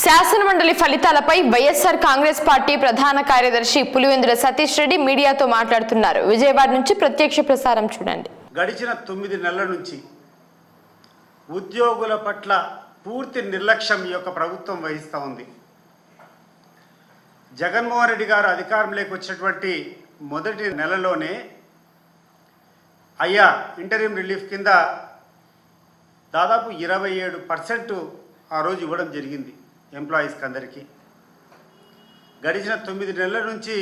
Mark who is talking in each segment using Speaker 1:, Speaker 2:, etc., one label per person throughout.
Speaker 1: శాసనమండలి ఫలితాలపై YSR Congress party ప్రధాన కార్యదర్శి పులివెందుల సతీష్ రెడ్డి మీడియాతో మాట్లాడుతున్నారు. విజయవాడ నుంచి ప్రత్యక్ష ప్రసారం చూడండి.
Speaker 2: గడిచిన 9 నెలల నుంచి ఉద్యోగుల పట్ల పూర్తి నిర్లక్ష్యం ఈ యొక్క ప్రభుత్వం వహిస్తూ ఉంది. జగన్మోహన్ రెడ్డి గారు అధికారంలోకి వచ్చినటువంటి మొదటి నెలలోనే ఇంటరిమ్ రిలీఫ్ కింద దాదాపు 27% ఆ రోజు ఇవ్వడం జరిగింది ఎంప్లాయీస్కి అందరికీ. గడిచిన 9 నెలల నుంచి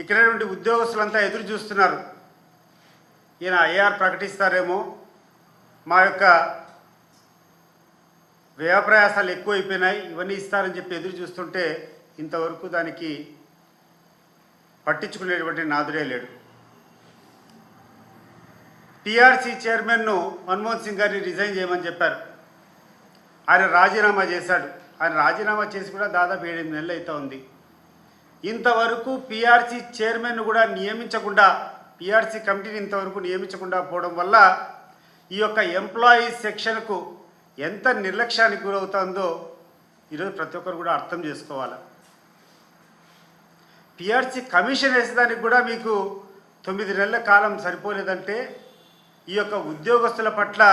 Speaker 2: ఇక్కడ నుండి ఉద్యోగస్తులంతా ఎదురు చూస్తున్నారు. ఈయన ఐఆర్ ప్రకటిస్తారేమో, మా యొక్క వ్యయప్రయాసాలు ఎక్కువైపోయినాయి, ఇవన్నీ ఇస్తారని చెప్పి ఎదురు చూస్తుంటే ఇంతవరకు దానికి పట్టించుకునేటువంటి నాదుడే లేడు. టీఆర్సీ చైర్మన్ను మన్మోహన్ సింగ్ గారిని రిజైన్ చేయమని చెప్పారు. ఆయన రాజీనామా చేశాడు. ఆయన రాజీనామా చేసి కూడా దాదాపు 7 నెలలు అవుతా ఉంది. ఇంతవరకు పీఆర్సీ చైర్మన్ కూడా నియమించకుండా, పీఆర్సీ కమిటీని ఇంతవరకు నియమించకుండా పోవడం వల్ల ఈ యొక్క ఎంప్లాయీస్ సెక్షన్కు ఎంత నిర్లక్ష్యానికి గురవుతుందో ఈరోజు ప్రతి ఒక్కరు కూడా అర్థం చేసుకోవాలి. పీఆర్సీ కమిషన్ వేసేదానికి కూడా మీకు 9 నెలల కాలం సరిపోలేదంటే ఈ యొక్క ఉద్యోగస్తుల పట్ల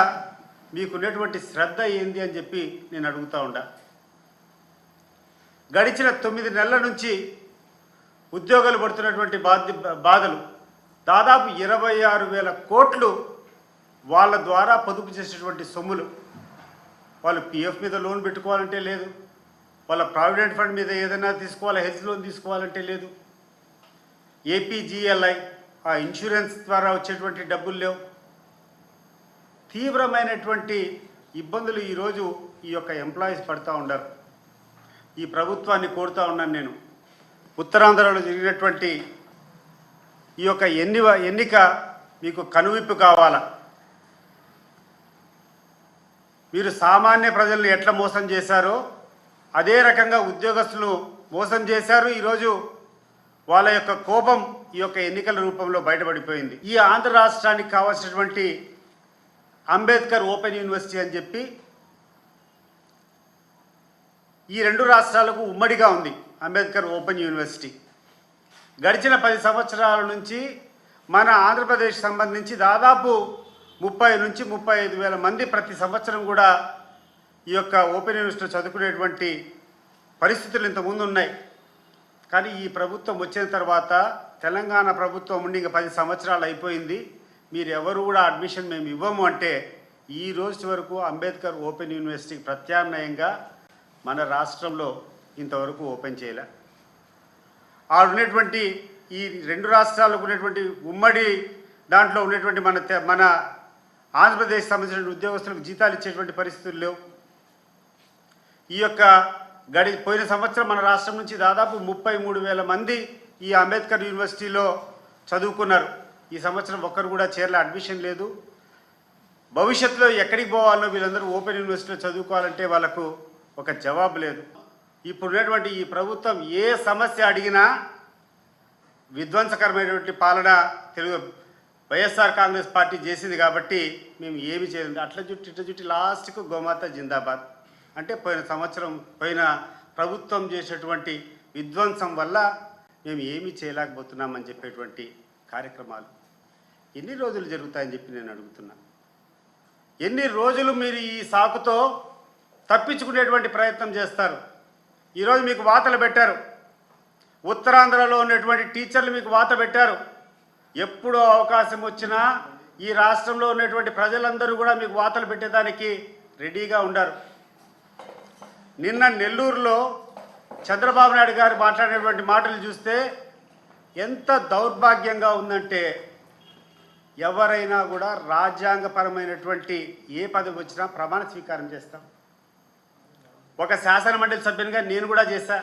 Speaker 2: మీకున్నటువంటి శ్రద్ధ ఏంది అని చెప్పి నేను అడుగుతూ ఉండా. గడిచిన 9 నెలల నుంచి ఉద్యోగాలు పడుతున్నటువంటి బాధలు దాదాపు 26,000 కోట్లు వాళ్ళ ద్వారా పొదుపు చేసేటువంటి సొమ్ములు. వాళ్ళు పిఎఫ్ మీద లోన్ పెట్టుకోవాలంటే లేదు, వాళ్ళ ప్రావిడెంట్ ఫండ్ మీద ఏదైనా తీసుకోవాలి, హెల్త్ లోన్ తీసుకోవాలంటే లేదు, ఏపీజీఎల్ఐ ఆ ఇన్సూరెన్స్ ద్వారా వచ్చేటువంటి డబ్బులు లేవు. తీవ్రమైనటువంటి ఇబ్బందులు ఈరోజు ఈ యొక్క ఎంప్లాయీస్ పడుతూ ఉన్నారు. ఈ ప్రభుత్వాన్ని కోరుతూ ఉన్నాను నేను, ఉత్తరాంధ్రలో జరిగినటువంటి ఈ యొక్క ఎన్నిక మీకు కనువిప్పు కావాలా. మీరు సామాన్య ప్రజలను ఎట్లా మోసం చేశారో అదే రకంగా ఉద్యోగస్తులు మోసం చేశారు. ఈరోజు వాళ్ళ యొక్క కోపం ఈ యొక్క ఎన్నికల రూపంలో బయటపడిపోయింది. ఈ ఆంధ్ర రాష్ట్రానికి కావాల్సినటువంటి అంబేద్కర్ ఓపెన్ యూనివర్సిటీ అని చెప్పి ఈ 2 రాష్ట్రాలకు ఉమ్మడిగా ఉంది అంబేద్కర్ ఓపెన్ యూనివర్సిటీ. గడిచిన 10 సంవత్సరాల నుంచి మన ఆంధ్రప్రదేశ్ సంబంధించి దాదాపు 30 నుంచి 35,000 మంది ప్రతి సంవత్సరం కూడా ఈ యొక్క ఓపెన్ యూనివర్సిటీలో చదువుకునేటువంటి పరిస్థితులు ఇంతకుముందు ఉన్నాయి. కానీ ఈ ప్రభుత్వం వచ్చిన తర్వాత, తెలంగాణ ప్రభుత్వం ఉండి ఇంకా 10 సంవత్సరాలు అయిపోయింది, మీరు ఎవరు కూడా అడ్మిషన్ మేము ఇవ్వము అంటే ఈ రోజు వరకు అంబేద్కర్ ఓపెన్ యూనివర్సిటీకి ప్రత్యామ్నాయంగా మన రాష్ట్రంలో ఇంతవరకు ఓపెన్ చేయలే. ఉన్నటువంటి ఈ 2 రాష్ట్రాలకు ఉన్నటువంటి ఉమ్మడి దాంట్లో ఉన్నటువంటి మన ఆంధ్రప్రదేశ్ సంబంధించిన ఉద్యోగస్తులకు జీతాలు ఇచ్చేటువంటి పరిస్థితులు లేవు. ఈ యొక్క పోయిన సంవత్సరం మన రాష్ట్రం నుంచి దాదాపు 33,000 మంది ఈ అంబేద్కర్ యూనివర్సిటీలో చదువుకున్నారు. ఈ సంవత్సరం ఒక్కరు కూడా చేరలే, అడ్మిషన్ లేదు. భవిష్యత్తులో ఎక్కడికి పోవాలో వీళ్ళందరూ ఓపెన్ యూనివర్సిటీలో చదువుకోవాలంటే వాళ్ళకు ఒక జవాబు లేదు. ఇప్పుడు ఉన్నటువంటి ఈ ప్రభుత్వం ఏ సమస్య అడిగినా విధ్వంసకరమైనటువంటి పాలన వైఎస్ఆర్ కాంగ్రెస్ పార్టీ చేసింది కాబట్టి మేము ఏమి చేయలేదు. అట్లా చుట్టి లాస్ట్కు గోమాత జిందాబాద్ అంటే పోయిన ప్రభుత్వం చేసేటువంటి విధ్వంసం వల్ల మేము ఏమీ చేయలేకపోతున్నామని చెప్పేటువంటి కార్యక్రమాలు ఎన్ని రోజులు జరుగుతాయని చెప్పి నేను అడుగుతున్నా. ఎన్ని రోజులు మీరు ఈ సాకుతో తప్పించుకునేటువంటి ప్రయత్నం చేస్తారు? ఈరోజు మీకు వాతలు పెట్టారు, ఉత్తరాంధ్రలో ఉన్నటువంటి టీచర్లు మీకు వాత పెట్టారు. ఎప్పుడో అవకాశం వచ్చినా ఈ రాష్ట్రంలో ఉన్నటువంటి ప్రజలందరూ కూడా మీకు వాతలు పెట్టేదానికి రెడీగా ఉండారు. నిన్న నెల్లూరులో చంద్రబాబు నాయుడు గారు మాట్లాడినటువంటి మాటలు చూస్తే ఎంత దౌర్భాగ్యంగా ఉందంటే, ఎవరైనా కూడా రాజ్యాంగపరమైనటువంటి ఏ పదవి వచ్చినా ప్రమాణ స్వీకారం చేస్తాం. ఒక శాసనమండలి సభ్యునిగా నేను కూడా చేశా.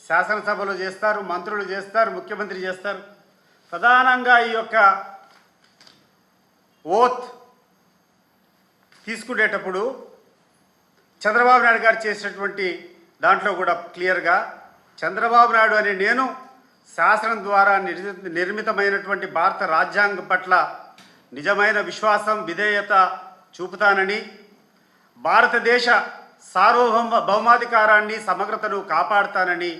Speaker 2: శాసనసభలో చేస్తారు, మంత్రులు చేస్తారు, ముఖ్యమంత్రి చేస్తారు. ప్రధానంగా ఈ యొక్క ఓత్ తీసుకునేటప్పుడు చంద్రబాబు నాయుడు గారు చేసినటువంటి దాంట్లో కూడా క్లియర్గా చంద్రబాబు నాయుడు అనే నేను శాసనం ద్వారా నిర్మితమైనటువంటి భారత రాజ్యాంగం పట్ల నిజమైన విశ్వాసం, విధేయత చూపుతానని, భారతదేశ భౌమాధికారాన్ని సమగ్రతను కాపాడుతానని,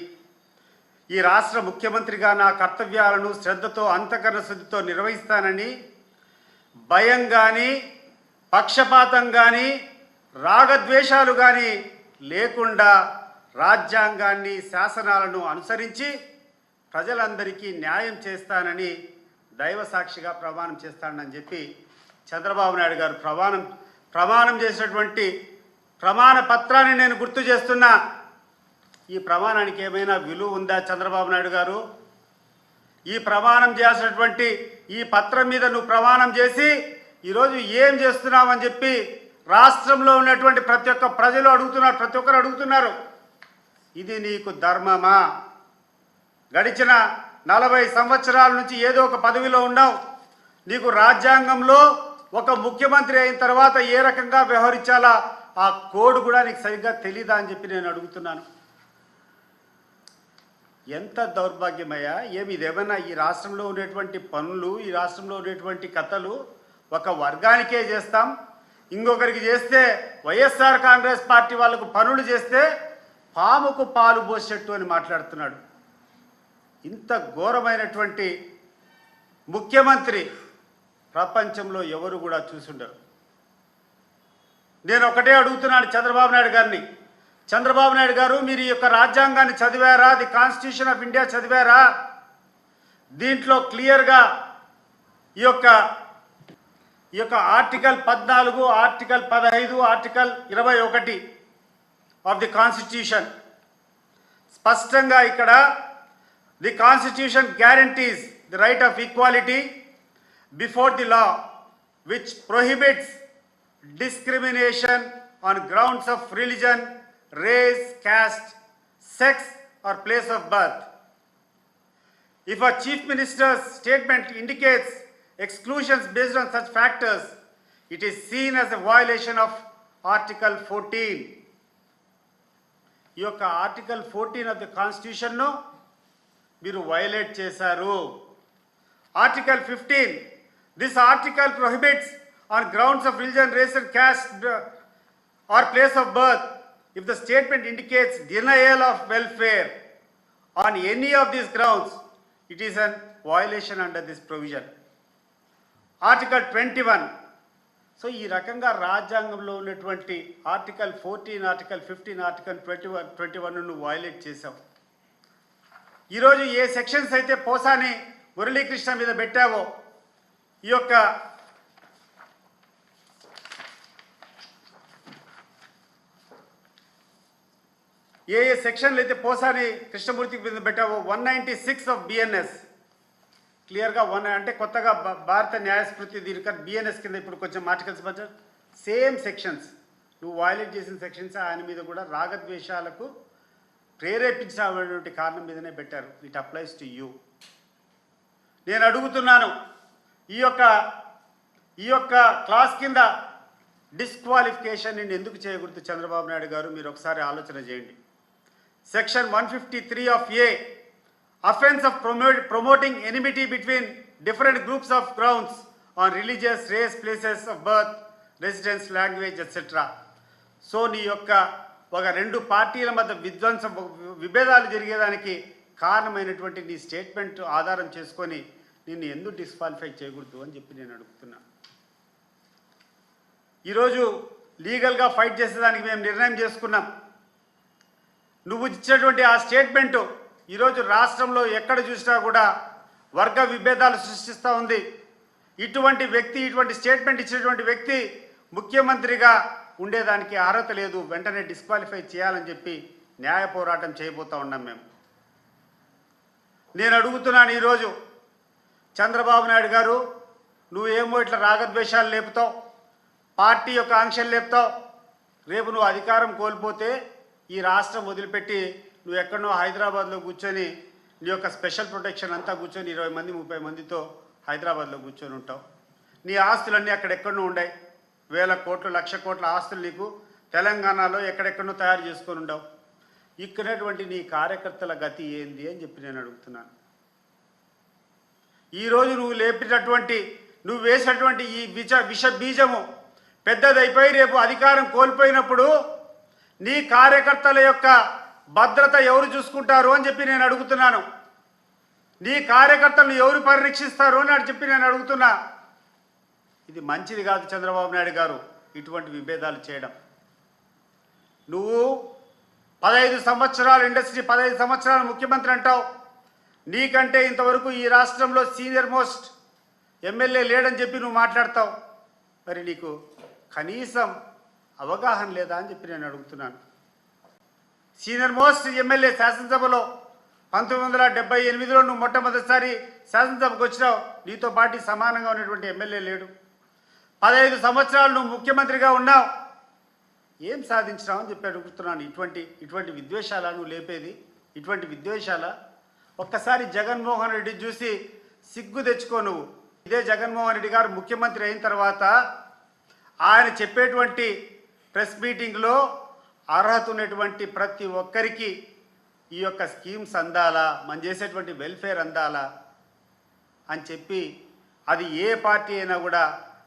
Speaker 2: ఈ రాష్ట్ర ముఖ్యమంత్రిగా నా కర్తవ్యాలను శ్రద్ధతో అంతఃకరణ శుద్ధితో నిర్వహిస్తానని, భయం కానీ పక్షపాతం కానీ రాగద్వేషాలు కానీ లేకుండా రాజ్యాంగాన్ని శాసనాలను అనుసరించి ప్రజలందరికీ న్యాయం చేస్తానని దైవ సాక్షిగా ప్రమాణం చేస్తానని చెప్పి చంద్రబాబు నాయుడు గారు ప్రమాణం చేసినటువంటి ప్రమాణ పత్రాన్ని నేను గుర్తు చేస్తున్నా. ఈ ప్రమాణానికి ఏమైనా విలువ ఉందా చంద్రబాబు నాయుడు గారు? ఈ ప్రమాణం చేసినటువంటి ఈ పత్రం మీద నువ్వు ప్రమాణం చేసి ఈరోజు ఏం చేస్తున్నావని చెప్పి రాష్ట్రంలో ఉన్నటువంటి ప్రతి ఒక్క ప్రజలు అడుగుతున్నారు, ప్రతి ఒక్కరు అడుగుతున్నారు. ఇది నీకు ధర్మమా? గడిచిన 40 సంవత్సరాల నుంచి ఏదో ఒక పదవిలో ఉన్నావు. నీకు రాజ్యాంగంలో ఒక ముఖ్యమంత్రి అయిన తర్వాత ఏ రకంగా వ్యవహరించాలా ఆ కోడ్ కూడా నీకు సరిగ్గా తెలీదా అని చెప్పి నేను అడుగుతున్నాను. ఎంత దౌర్భాగ్యమయ్యా! ఇదేమన్నా ఈ రాష్ట్రంలో ఉండేటువంటి పనులు, ఈ రాష్ట్రంలో ఉండేటువంటి కథలు ఒక వర్గానికే చేస్తాం, ఇంకొకరికి చేస్తే వైఎస్ఆర్ కాంగ్రెస్ పార్టీ వాళ్ళకు పనులు చేస్తే పాముకు పాలు పోసేట్టు అని మాట్లాడుతున్నాడు. ఇంత ఘోరమైనటువంటి ముఖ్యమంత్రి ప్రపంచంలో ఎవరు కూడా చూసుండరు. నేను ఒకటే అడుగుతున్నాను చంద్రబాబు నాయుడు గారిని. చంద్రబాబు నాయుడు గారు, మీరు ఈ యొక్క రాజ్యాంగాన్ని చదివారా? ది కాన్స్టిట్యూషన్ ఆఫ్ ఇండియా చదివారా? దీంట్లో క్లియర్గా ఈ యొక్క article 14, article 15, article 21 of the constitution స్పష్టంగా ఇక్కడ the constitution guarantees the right of equality before the law which prohibits discrimination on grounds of religion, race, caste, sex or place of birth. If a chief minister's statement indicates exclusions based on such factors, it is seen as a violation of Article 14. ఈ యొక్క article 14 of the కాన్స్టిట్యూషన్ను మీరు violate చేశారు. Article 15, this article prohibits on grounds of religion, race and caste or place of birth if the statement indicates denial of welfare on any of these grounds, it is a violation under this provision. Article 21. So ఈ రకంగా రాజ్యాంగంలో ఉన్నటువంటి article 14, article 15, article 21 నువ్వు violate చేశావు. ఈరోజు ఏ sections అయితే పోసాని మురళీకృష్ణ మీద పెట్టావో, ఈ యొక్క ఏ సెక్షన్లు అయితే పోసాని కృష్ణమూర్తి మీద పెట్టావో 196 ఆఫ్ బిఎన్ఎస్ క్లియర్గా అంటే కొత్తగా భారత న్యాయస్మృతి దీనికి బిఎన్ఎస్ కింద ఇప్పుడు కొంచెం ఆర్టికల్స్ బడ్జెట్ సేమ్ సెక్షన్స్ నువ్వు వైలేట్ చేసిన సెక్షన్స్ ఆయన మీద కూడా రాగద్వేషాలకు ప్రేరేపించినటువంటి కారణం మీదనే పెట్టారు. It applies to you. నేను అడుగుతున్నాను, ఈ యొక్క క్లాస్ కింద డిస్క్వాలిఫికేషన్ నేను ఎందుకు చేయకూడదు చంద్రబాబు నాయుడు గారు? మీరు ఒకసారి ఆలోచన చేయండి. Section 153 of A, offense of promoting enmity between different groups of grounds on religious, race, places of birth, residence, language, etc. So నీ యొక్క ఒక 2 పార్టీల మధ్య విభేదాలు జరిగేదానికి కారణమైనటువంటి నీ స్టేట్మెంట్ ఆధారం చేసుకొని నిన్ను ఎందుకు డిస్క్వాలిఫై చేయకూడదు అని చెప్పి నేను అడుగుతున్నా. ఈరోజు లీగల్గా ఫైట్ చేసేదానికి మేము నిర్ణయం చేసుకున్నాం. నువ్వు ఇచ్చినటువంటి ఆ స్టేట్మెంటు ఈరోజు రాష్ట్రంలో ఎక్కడ చూసినా కూడా వర్గ విభేదాలు సృష్టిస్తూ ఉంది. ఇటువంటి స్టేట్మెంట్ ఇచ్చినటువంటి వ్యక్తి ముఖ్యమంత్రిగా ఉండేదానికి అర్హత లేదు, వెంటనే డిస్క్వాలిఫై చేయాలని చెప్పి న్యాయ పోరాటం చేయబోతూ ఉన్నాం మేము. నేను అడుగుతున్నాను ఈరోజు చంద్రబాబు నాయుడు గారు, నువ్వేమో ఇట్లా రాగద్వేషాలు లేపుతావు, పార్టీ యొక్క ఆంక్షలు లేపుతావు. రేపు నువ్వు అధికారం కోల్పోతే ఈ రాష్ట్రం వదిలిపెట్టి నువ్వు ఎక్కడో హైదరాబాద్లో కూర్చొని నీ యొక్క స్పెషల్ ప్రొటెక్షన్ అంతా కూర్చొని 20 మంది 30 మందితో హైదరాబాద్లో కూర్చొని ఉంటావు. నీ ఆస్తులన్నీ అక్కడెక్కడో ఉన్నాయి. 1000 కోట్లు 1,00,000 కోట్ల ఆస్తులు నీకు తెలంగాణలో ఎక్కడెక్కడో తయారు చేసుకొని ఉండవు. ఇక్కడటువంటి నీ కార్యకర్తల గతి ఏంది అని చెప్పి నేను అడుగుతున్నాను. ఈరోజు నువ్వు వేసినటువంటి ఈ విష బీజము పెద్దదైపోయి రేపు అధికారం కోల్పోయినప్పుడు నీ కార్యకర్తల యొక్క భద్రత ఎవరు చూసుకుంటారు అని చెప్పి నేను అడుగుతున్నాను. నీ కార్యకర్తలను ఎవరు పరిరక్షిస్తారు అని చెప్పి నేను అడుగుతున్నా. ఇది మంచిది కాదు చంద్రబాబు నాయుడు గారు ఇటువంటి విభేదాలు చేయడం. నువ్వు 15 సంవత్సరాలు ఇండస్ట్రీ, 15 సంవత్సరాలు ముఖ్యమంత్రి అంటావు. నీకంటే ఇంతవరకు ఈ రాష్ట్రంలో సీనియర్ మోస్ట్ ఎమ్మెల్యే లేడని చెప్పి నువ్వు మాట్లాడతావు. మరి నీకు కనీసం అవగాహన లేదా అని చెప్పి నేను అడుగుతున్నాను. సీనియర్ మోస్ట్ ఎమ్మెల్యే శాసనసభలో 1978లో నువ్వు మొట్టమొదటిసారి శాసనసభకు వచ్చినావు. నీతో పాటు సమానంగా ఉన్నటువంటి ఎమ్మెల్యే లేడు. 15 సంవత్సరాలు నువ్వు ముఖ్యమంత్రిగా ఉన్నావు. ఏం సాధించినావు అని చెప్పి అడుగుతున్నాను. ఇటువంటి విద్వేషాల నువ్వు లేపేది? ఇటువంటి విద్వేషాల? ఒక్కసారి జగన్మోహన్ రెడ్డి చూసి సిగ్గు తెచ్చుకో నువ్వు. ఇదే జగన్మోహన్ రెడ్డి గారు ముఖ్యమంత్రి అయిన తర్వాత ఆయన చెప్పేటువంటి ప్రెస్ మీటింగ్లో అర్హత ఉన్నటువంటి ప్రతి ఒక్కరికి ఈ యొక్క స్కీమ్స్ అందాలా, మనం చేసేటువంటి వెల్ఫేర్ అందాలా అని చెప్పి, అది ఏ పార్టీ అయినా కూడా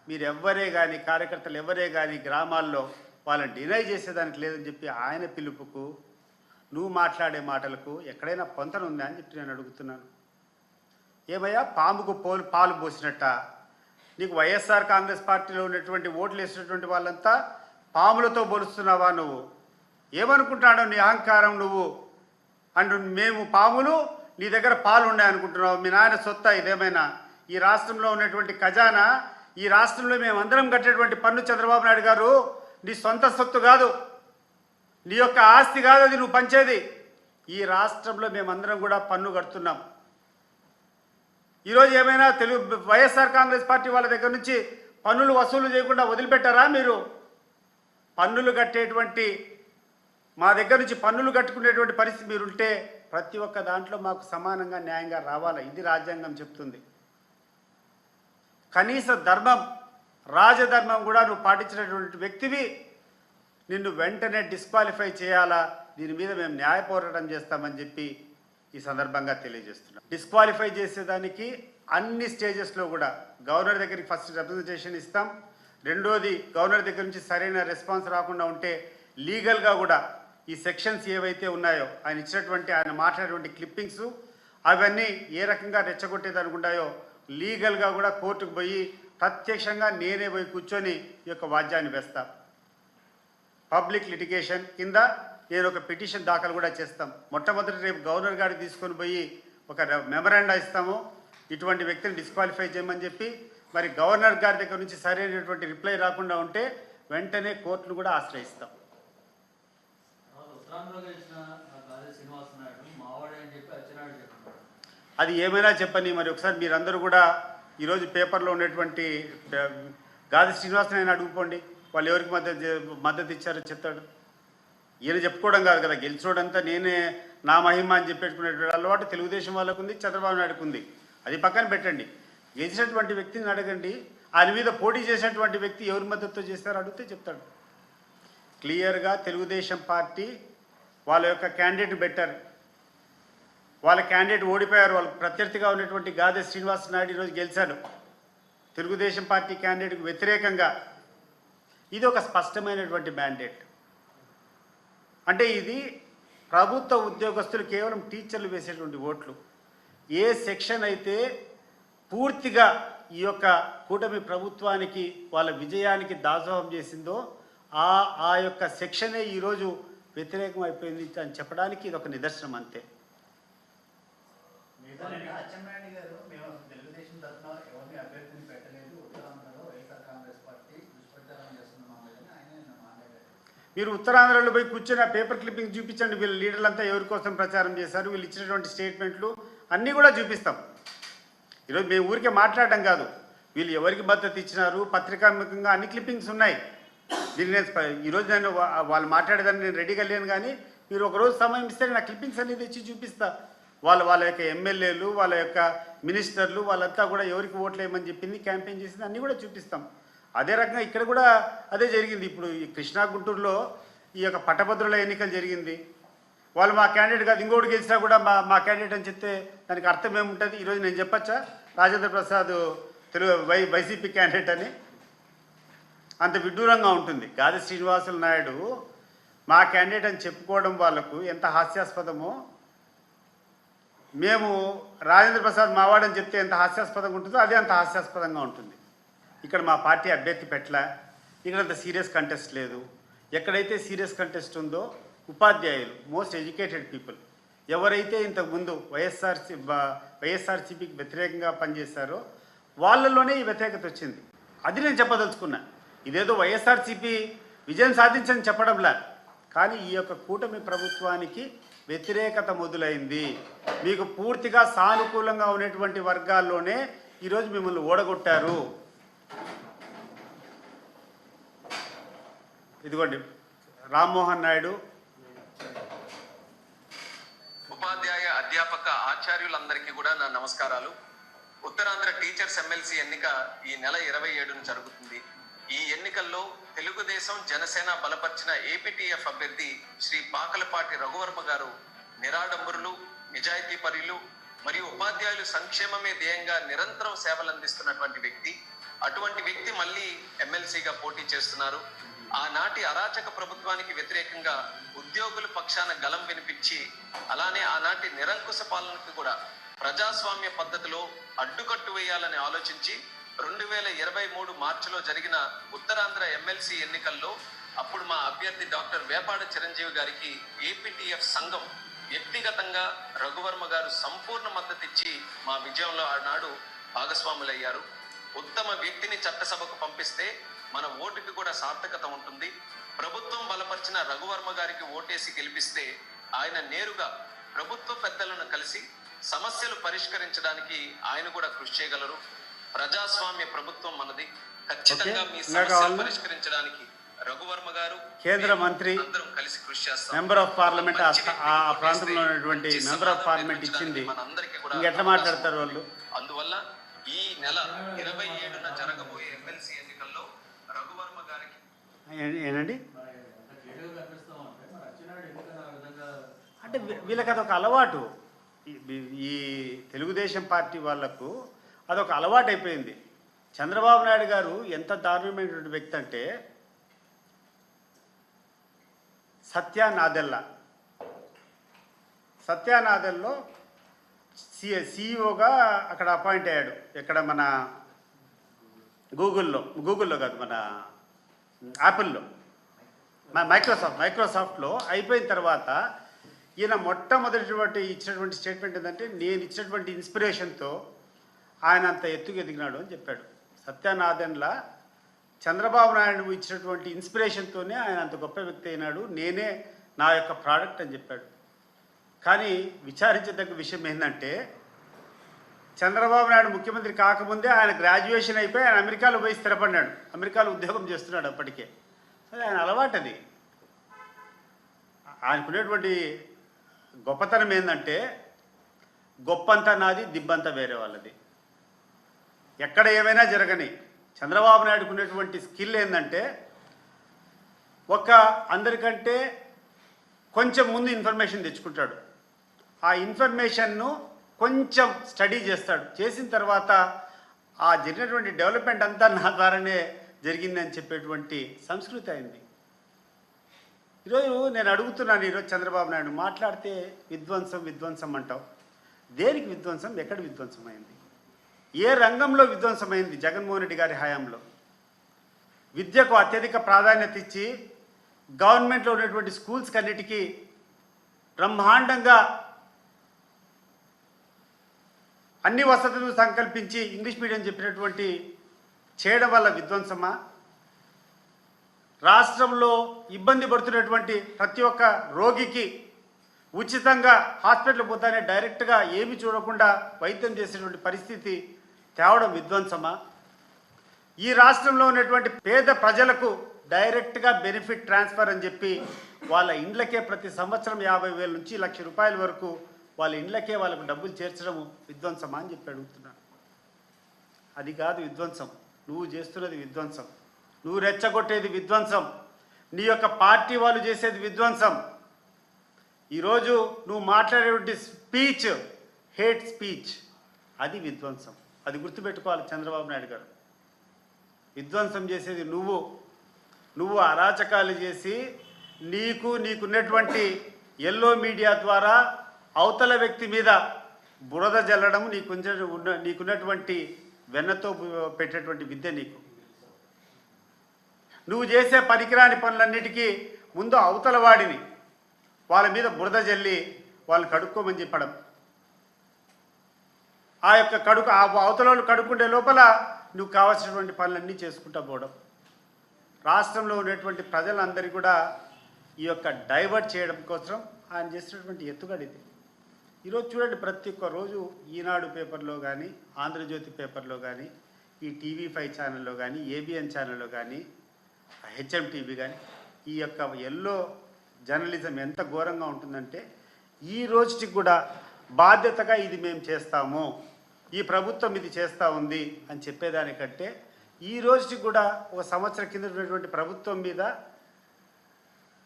Speaker 2: మీరు ఎవ్వరే కానీ, కార్యకర్తలు ఎవరే కానీ గ్రామాల్లో వాళ్ళని డినై చేసేదానికి లేదని చెప్పి ఆయన పిలుపుకు నువ్వు మాట్లాడే మాటలకు ఎక్కడైనా పొంతన ఉందా అని చెప్పి నేను అడుగుతున్నాను. ఏమయ్యా, పాముకు పాలు పోసినట్ట నీకు వైఎస్ఆర్ కాంగ్రెస్ పార్టీలో ఉన్నటువంటి ఓట్లు వేసినటువంటి వాళ్ళంతా పాములతో పోలుస్తున్నావా? నువ్వు ఏమనుకుంటున్నావు? నీ అహంకారం నువ్వు అండ్ మేము పాములు, నీ దగ్గర పాలు ఉన్నాయి అనుకుంటున్నావు. మీ నాయన సొత్త ఇదేమైనా? ఈ రాష్ట్రంలో ఉన్నటువంటి ఖజానా, ఈ రాష్ట్రంలో మేమందరం కట్టేటువంటి పన్ను చంద్రబాబు నాయుడు గారు నీ సొంత సొత్తు కాదు, నీ యొక్క ఆస్తి కాదు, అది నువ్వు పంచేది. ఈ రాష్ట్రంలో మేమందరం కూడా పన్ను కడుతున్నాం. ఈరోజు ఏమైనా వైఎస్ఆర్ కాంగ్రెస్ పార్టీ వాళ్ళ దగ్గర నుంచి పన్నులు వసూలు చేయకుండా వదిలిపెట్టారా మీరు? పన్నులు కట్టేటువంటి, మా దగ్గర నుంచి పన్నులు కట్టుకునేటువంటి పరిస్థితి మీరుంటే ప్రతి ఒక్క దాంట్లో మాకు సమానంగా న్యాయంగా రావాలా. ఇది రాజ్యాంగం చెప్తుంది. కనీస ధర్మం, రాజధర్మం కూడా నువ్వు పాటించినటువంటి వ్యక్తివి. నిన్ను వెంటనే డిస్క్వాలిఫై చేయాలా, దీని మీద మేము న్యాయ పోరాటం చేస్తామని చెప్పి ఈ సందర్భంగా తెలియజేస్తున్నాం. డిస్క్వాలిఫై చేసేదానికి అన్ని స్టేజెస్లో కూడా గవర్నర్ దగ్గరికి ఫస్ట్ రిప్రజెంటేషన్ ఇస్తాం. రెండోది, గవర్నర్ దగ్గర నుంచి సరైన రెస్పాన్స్ రాకుండా ఉంటే లీగల్గా కూడా ఈ సెక్షన్స్ ఏవైతే ఉన్నాయో, ఆయన ఇచ్చినటువంటి, ఆయన మాట్లాడేటువంటి క్లిప్పింగ్స్ అవన్నీ ఏ రకంగా రెచ్చగొట్టేది అనుకుంటాయో లీగల్గా కూడా కోర్టుకు పోయి ప్రత్యక్షంగా నేనే పోయి కూర్చొని ఈ యొక్క వాద్యాన్ని వేస్తా. పబ్లిక్ లిటిగేషన్ కింద నేను ఒక పిటిషన్ దాఖలు కూడా చేస్తాం. మొట్టమొదటి రేపు గవర్నర్ గారికి తీసుకొని పోయి ఒక మెమరాండా ఇస్తాము, ఇటువంటి వ్యక్తిని డిస్క్వాలిఫై చేయమని చెప్పి. మరి గవర్నర్ గారి దగ్గర నుంచి సరైనటువంటి రిప్లై రాకుండా ఉంటే వెంటనే కోర్టును కూడా ఆశ్రయిస్తాం. అది ఏమైనా చెప్పని, మరి ఒకసారి మీరందరూ కూడా ఈరోజు పేపర్లో ఉన్నటువంటి గాది శ్రీనివాసన్ అడుగుకోండి, వాళ్ళు ఎవరికి మద్దతు ఇచ్చారో చెప్తాడు. ఈయన చెప్పుకోవడం కాదు కదా, గెలిచోడంతా నేనే నా మహిమ అని చెప్పేట్టుకునేటువంటి అలవాటు తెలుగుదేశం వాళ్ళకు ఉంది, చంద్రబాబు నాయుడుకు ఉంది. అది పక్కన పెట్టండి. గెలిచినటువంటి వ్యక్తిని అడగండి, ఆయన మీద పోటీ చేసినటువంటి వ్యక్తి ఎవరి మద్దతుతో చేస్తారో అడిగితే చెప్తాడు. క్లియర్గా తెలుగుదేశం పార్టీ వాళ్ళ యొక్క క్యాండిడేట్ పెట్టారు, వాళ్ళ క్యాండిడేట్ ఓడిపోయారు. వాళ్ళకు ప్రత్యర్థిగా ఉన్నటువంటి గాదే శ్రీనివాస్ నాయుడు ఈరోజు గెలిచాడు తెలుగుదేశం పార్టీ క్యాండిడేట్కు వ్యతిరేకంగా. ఇది ఒక స్పష్టమైనటువంటి మ్యాండేట్. అంటే ఇది ప్రభుత్వ ఉద్యోగస్తులు, కేవలం టీచర్లు వేసేటువంటి ఓట్లు. ఏ సెక్షన్ అయితే పూర్తిగా ఈ యొక్క కూటమి ప్రభుత్వానికి, వాళ్ళ విజయానికి దాసోహం చేసిందో ఆ యొక్క సెక్షనే ఈరోజు వ్యతిరేకం అయిపోయింది అని చెప్పడానికి ఇది ఒక నిదర్శనం అంతే. మీరు ఉత్తరాంధ్రలో పోయి కూర్చొని ఆ పేపర్ క్లిప్పింగ్ చూపించండి. వీళ్ళ లీడర్లంతా ఎవరి కోసం ప్రచారం చేశారు, వీళ్ళు ఇచ్చినటువంటి స్టేట్మెంట్లు అన్నీ కూడా చూపిస్తాం. ఈరోజు మేము ఊరికే మాట్లాడడం కాదు, వీళ్ళు ఎవరికి మద్దతు ఇచ్చినారు పత్రికాముఖంగా అన్ని క్లిప్పింగ్స్ ఉన్నాయి. దీన్ని నేను ఈరోజు వాళ్ళు మాట్లాడేదాన్ని నేను రెడీగా లేను, కానీ మీరు ఒకరోజు సమయం ఇస్తే నా క్లిప్పింగ్స్ అన్ని తెచ్చి చూపిస్తా. వాళ్ళ యొక్క ఎమ్మెల్యేలు, వాళ్ళ యొక్క మినిస్టర్లు, వాళ్ళంతా కూడా ఎవరికి ఓట్లు వేయమని చెప్పింది, క్యాంపెయిన్ చేసింది అన్నీ కూడా చూపిస్తాం. అదే రకంగా ఇక్కడ కూడా అదే జరిగింది. ఇప్పుడు ఈ కృష్ణా గుంటూరులో ఈ యొక్క పట్టభద్రుల ఎన్నికలు జరిగింది. వాళ్ళు మా క్యాండిడేట్ కాదు, ఇంకోటి గెలిచినా కూడా మా క్యాండిడేట్ అని చెప్తే దానికి అర్థం ఏముంటుంది? ఈరోజు నేను చెప్పచ్చా రాజేంద్ర ప్రసాద్ వైసీపీ క్యాండిడేట్ అని? అంత విడ్డూరంగా ఉంటుంది. గాది శ్రీనివాసులు నాయుడు మా క్యాండిడేట్ అని చెప్పుకోవడం వాళ్ళకు ఎంత హాస్యాస్పదమో, మేము రాజేంద్ర ప్రసాద్ మావాడని చెప్తే ఎంత హాస్యాస్పదంగా ఉంటుందో అదే అంత హాస్యాస్పదంగా ఉంటుంది. ఇక్కడ మా పార్టీ అభ్యర్థి పెట్ల, ఇక్కడ అంత సీరియస్ కంటెస్ట్ లేదు. ఎక్కడైతే సీరియస్ కంటెస్ట్ ఉందో ఉపాధ్యాయులు, మోస్ట్ ఎడ్యుకేటెడ్ పీపుల్, ఎవరైతే ఇంతకుముందు వైఎస్ఆర్సీపీకి వ్యతిరేకంగా పనిచేశారో వాళ్ళలోనే ఈ వ్యతిరేకత వచ్చింది. అది నేను చెప్పదలుచుకున్నా. ఇదేదో వైఎస్ఆర్సీపీ విజయం సాధించని చెప్పడంలా, కానీ ఈ యొక్క కూటమి ప్రభుత్వానికి వ్యతిరేకత మొదలైంది. మీకు పూర్తిగా సానుకూలంగా ఉన్నటువంటి వర్గాల్లోనే ఈరోజు మిమ్మల్ని ఓడగొట్టారు. ఇదిగోండి రామ్మోహన్ నాయుడు.
Speaker 3: ఉపాధ్యాయ అధ్యాపక ఆచార్యులందరికీ కూడా నా నమస్కారాలు. ఉత్తరాంధ్ర టీచర్స్ ఎమ్మెల్సీ ఎన్నిక ఈ నెల 27న జరుగుతుంది. ఈ ఎన్నికల్లో తెలుగుదేశం జనసేన బలపరిచిన ఏపీటీఎఫ్ అభ్యర్థి శ్రీ పాకలపాటి రఘువర్మ గారు నిరాడంబరులు, నిజాయితీపరులు మరియు ఉపాధ్యాయులు సంక్షేమమే ధ్యేయంగా నిరంతరం సేవలు అందిస్తున్నటువంటి వ్యక్తి. అటువంటి వ్యక్తి మళ్ళీ ఎమ్మెల్సీగా పోటీ చేస్తున్నారు. ఆనాటి అరాచక ప్రభుత్వానికి వ్యతిరేకంగా ఉద్యోగుల పక్షాన గలం వినిపించి, అలానే ఆనాటి నిరంకుశ పాలనకు కూడా ప్రజాస్వామ్య పద్ధతిలో అడ్డుకట్టు వేయాలని ఆలోచించి 2023 మార్చిలో జరిగిన ఉత్తరాంధ్ర ఎమ్మెల్సీ ఎన్నికల్లో అప్పుడు మా అభ్యర్థి డాక్టర్ వేపాడ చిరంజీవి గారికి ఏపీటీఎఫ్ సంఘం వ్యక్తిగతంగా రఘువర్మ గారు సంపూర్ణ మద్దతు ఇచ్చి మా విజయంలో ఆనాడు భాగస్వాములయ్యారు. ఉత్తమ వ్యక్తిని చట్టసభకు పంపిస్తే మన ఓటుకి కూడా సార్థకత ఉంటుంది. ప్రభుత్వం బలపరిచిన రఘువర్మ గారికి ఓటేసి గెలిపిస్తే ఆయన నేరుగా ప్రభుత్వ పెద్దలను కలిసి సమస్యలు పరిష్కరించడానికి ఆయన కూడా కృషి చేయగలరు. ప్రజాస్వామ్య ప్రభుత్వం మనది. ఖచ్చితంగా మీ సమస్యలు పరిష్కరించడానికి రఘువర్మ గారు,
Speaker 2: కేంద్ర మంత్రి,
Speaker 3: అందరం కలిసి కృషి చేస్తాం.
Speaker 2: మెంబర్ ఆఫ్ పార్లమెంట్, ఆ ప్రాంతంలో ఉన్నటువంటి మెంబర్ ఆఫ్ పార్లమెంట్ ఇచ్చింది. ఎట్లా మాట్లాడతారు వాళ్ళు?
Speaker 3: అందువల్ల ఈ నెల 27న జరగబోయే ఎమ్మెల్సీ ఎన్నికల్లో రఘువర్మ గారికి
Speaker 2: ఏంటండి అంటే వీళ్ళకి అదొక అలవాటు. ఈ తెలుగుదేశం పార్టీ వాళ్లకు అదొక అలవాటు అయిపోయింది. చంద్రబాబు నాయుడు గారు ఎంత దారుణమైనటువంటి వ్యక్తి అంటే, సత్యానాదెల్లో సిఇఓగా అక్కడ అపాయింట్ అయ్యాడు. ఎక్కడ మన గూగుల్లో కాదు, మన యాపిల్లో, మైక్రోసాఫ్ట్లో అయిపోయిన తర్వాత ఈయన మొట్టమొదటి ఇచ్చినటువంటి స్టేట్మెంట్ ఏంటంటే, నేను ఇచ్చినటువంటి ఇన్స్పిరేషన్తో ఆయన అంత ఎత్తుకు ఎదిగినాడు అని చెప్పాడు. సత్యానాథన్లా చంద్రబాబు నాయుడు ఇచ్చినటువంటి ఇన్స్పిరేషన్తోనే ఆయన అంత గొప్ప వ్యక్తి అయినాడు, నేనే నా యొక్క ప్రోడక్ట్ అని చెప్పాడు. కానీ విచారించదగ్గ విషయం ఏంటంటే, చంద్రబాబు నాయుడు ముఖ్యమంత్రి కాకముందే ఆయన గ్రాడ్యుయేషన్ అయిపోయి ఆయన అమెరికాలో పోయి స్థిరపడినాడు. అమెరికాలో ఉద్యోగం చేస్తున్నాడు అప్పటికే. అది ఆయన అలవాటు. అది ఆయనకునేటువంటి గొప్పతనం ఏంటంటే, గొప్పంతా నాది, దిబ్బంతా వేరే వాళ్ళది. ఎక్కడ ఏమైనా జరగని చంద్రబాబు నాయుడుకు ఉన్నటువంటి స్కిల్ ఏంటంటే, అందరికంటే కొంచెం ముందు ఇన్ఫర్మేషన్ తెచ్చుకుంటాడు. ఆ ఇన్ఫర్మేషన్ను కొంచెం స్టడీ చేస్తాడు. చేసిన తర్వాత ఆ జరిగినటువంటి డెవలప్మెంట్ అంతా నా ద్వారానే జరిగిందని చెప్పేటువంటి సంస్కృతి అయింది. ఈరోజు నేను అడుగుతున్నాను, ఈరోజు చంద్రబాబు నాయుడు మాట్లాడితే విధ్వంసం అంటావు. దేనికి విధ్వంసం? ఎక్కడ విధ్వంసం అయింది? ఏ రంగంలో విధ్వంసమైంది? జగన్మోహన్ రెడ్డి గారి హయాంలో విద్యకు అత్యధిక ప్రాధాన్యత ఇచ్చి గవర్నమెంట్లో ఉన్నటువంటి స్కూల్స్కి అన్నిటికీ బ్రహ్మాండంగా అన్ని వసతులు సంకల్పించి ఇంగ్లీష్ మీడియం చెప్పినటువంటి చేయడం వల్ల విధ్వంసమా? రాష్ట్రంలో ఇబ్బంది పడుతున్నటువంటి ప్రతి ఒక్క రోగికి ఉచితంగా హాస్పిటల్ పోతానే డైరెక్ట్గా ఏమి చూడకుండా వైద్యం చేసేటువంటి పరిస్థితి తేవడం విధ్వంసమా? ఈ రాష్ట్రంలో ఉన్నటువంటి పేద ప్రజలకు డైరెక్ట్గా బెనిఫిట్ ట్రాన్స్ఫర్ అని చెప్పి వాళ్ళ ఇండ్లకే ప్రతి సంవత్సరం 50,000 నుంచి 1,00,000 రూపాయల వరకు వాళ్ళ ఇండ్లకే వాళ్ళకు డబ్బులు చేర్చడము విధ్వంసమా అని చెప్పి అడుగుతున్నాను. అది కాదు విధ్వంసం. నువ్వు చేస్తున్నది విధ్వంసం. నువ్వు రెచ్చగొట్టేది విధ్వంసం. నీ యొక్క పార్టీ వాళ్ళు చేసేది విధ్వంసం. ఈరోజు నువ్వు మాట్లాడేటువంటి స్పీచ్ హేట్ స్పీచ్, అది విధ్వంసం. అది గుర్తుపెట్టుకోవాలి చంద్రబాబు నాయుడు గారు. విధ్వంసం చేసేది నువ్వు అరాచకాలు చేసి నీకున్నటువంటి ఎల్లో మీడియా ద్వారా అవతల వ్యక్తి మీద బురద జల్లడం నీకున్నటువంటి వెన్నతో పెట్టేటువంటి విద్య నీకు. నువ్వు చేసే పనికిరాని పనులన్నిటికీ ముందు అవతల వాడిని వాళ్ళ మీద బురద జల్లి వాళ్ళని కడుక్కోమని చెప్పడం, ఆ అవతల వాళ్ళు కడుక్కుంటే లోపల నువ్వు కావాల్సినటువంటి పనులన్నీ చేసుకుంటూ పోవడం. రాష్ట్రంలో ఉన్నటువంటి ప్రజలందరికీ కూడా ఈ యొక్క డైవర్ట్ చేయడం కోసం ఆయన చేసినటువంటి ఎత్తుగడ ఇది. ఈరోజు చూడండి, ప్రతి ఒక్క రోజు ఈనాడు పేపర్లో కానీ, ఆంధ్రజ్యోతి పేపర్లో కానీ, ఈ TV5 ఛానల్లో కానీ, ABN ఛానల్లో కానీ, HM టీవీ కానీ, ఈ యొక్క ఎల్లో జర్నలిజం ఎంత ఘోరంగా ఉంటుందంటే, ఈ రోజుకి కూడా బాధ్యతగా ఇది మేము చేస్తాము, ఈ ప్రభుత్వం ఇది చేస్తూ ఉంది అని చెప్పేదానికంటే, ఈ రోజుకి కూడా ఒక సంవత్సరం కింద ఉన్నటువంటి ప్రభుత్వం మీద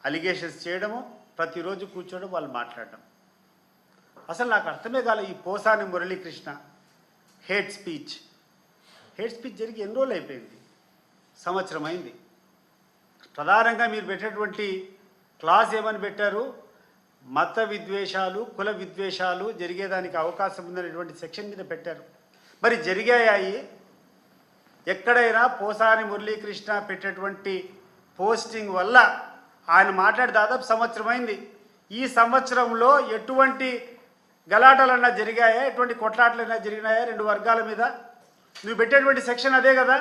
Speaker 2: అలిగేషన్స్ చేయడము, ప్రతిరోజు కూర్చోవడం, వాళ్ళు మాట్లాడడం. అసలు నాకు అర్థమే కాలే ఈ పోసాని మురళీకృష్ణ హేట్ స్పీచ్ జరిగి ఎన్ని రోజులు అయిపోయింది? సంవత్సరం అయింది. ప్రధానంగా మీరు పెట్టేటువంటి క్లాస్ ఏమని పెట్టారు? మత విద్వేషాలు, కుల విద్వేషాలు జరిగేదానికి అవకాశం ఉందనేటువంటి సెక్షన్ మీద పెట్టారు. మరి జరిగాయి? ఎక్కడైనా పోసాని మురళీకృష్ణ పెట్టేటువంటి పోస్టింగ్ వల్ల ఆయన మాట్లాడి దాదాపు సంవత్సరం అయింది. ఈ సంవత్సరంలో ఎటువంటి గలాటలన్నా జరిగాయా? ఎటువంటి కొట్లాటలైనా జరిగినాయా రెండు వర్గాల మీద? నువ్వు పెట్టేటువంటి సెక్షన్ అదే కదా.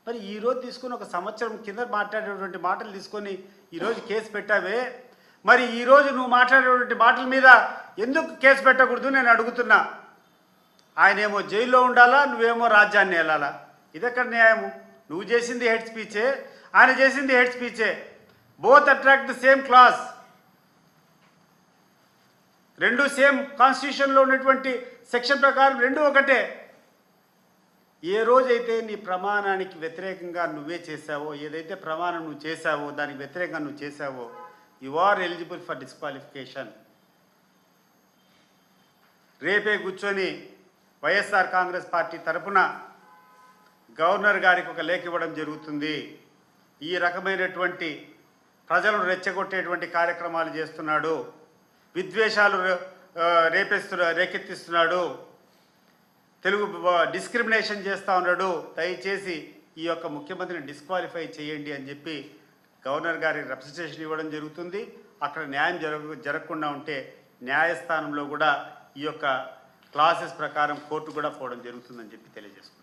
Speaker 2: మరి ఈరోజు తీసుకుని ఒక సంవత్సరం కింద మాట్లాడేటువంటి మాటలు తీసుకొని ఈరోజు కేసు పెట్టావే, మరి ఈరోజు నువ్వు మాట్లాడేటువంటి మాటల మీద ఎందుకు కేసు పెట్టకూడదు నేను అడుగుతున్నా. ఆయనేమో జైల్లో ఉండాలా, నువ్వేమో రాజ్యాన్ని వెళ్ళాలా? ఇదెక్కడ న్యాయము? నువ్వు చేసింది హెడ్ స్పీచే, ఆయన చేసింది హెడ్ స్పీచే. Both attract the same class. రెండు సేమ్ కాన్స్టిట్యూషన్లో ఉన్నటువంటి సెక్షన్ ప్రకారం రెండు ఒకటే. ఏ రోజైతే నీ ప్రమాణానికి వ్యతిరేకంగా నువ్వే చేశావో, ఏదైతే ప్రమాణం నువ్వు చేశావో దానికి వ్యతిరేకంగా నువ్వు చేశావో, you are eligible for disqualification. రేపే కూర్చొని వైఎస్ఆర్ కాంగ్రెస్ పార్టీ తరఫున గవర్నర్ గారికి ఒక లేఖ ఇవ్వడం జరుగుతుంది. ఈ రకమైనటువంటి ప్రజలను రెచ్చగొట్టేటువంటి కార్యక్రమాలు చేస్తున్నాడు, విద్వేషాలు రేకెత్తిస్తున్నాడు, తెలుగు డిస్క్రిమినేషన్ చేస్తూ ఉన్నాడు, దయచేసి ఈ యొక్క ముఖ్యమంత్రిని డిస్క్వాలిఫై చేయండి అని చెప్పి గవర్నర్ గారికి రిప్రజెంటేషన్ ఇవ్వడం జరుగుతుంది. అక్కడ న్యాయం జరగకుండా ఉంటే న్యాయస్థానంలో కూడా ఈ యొక్క క్లాసెస్ ప్రకారం కోర్టు కూడా పోవడం జరుగుతుందని చెప్పి తెలియజేస్తుంది.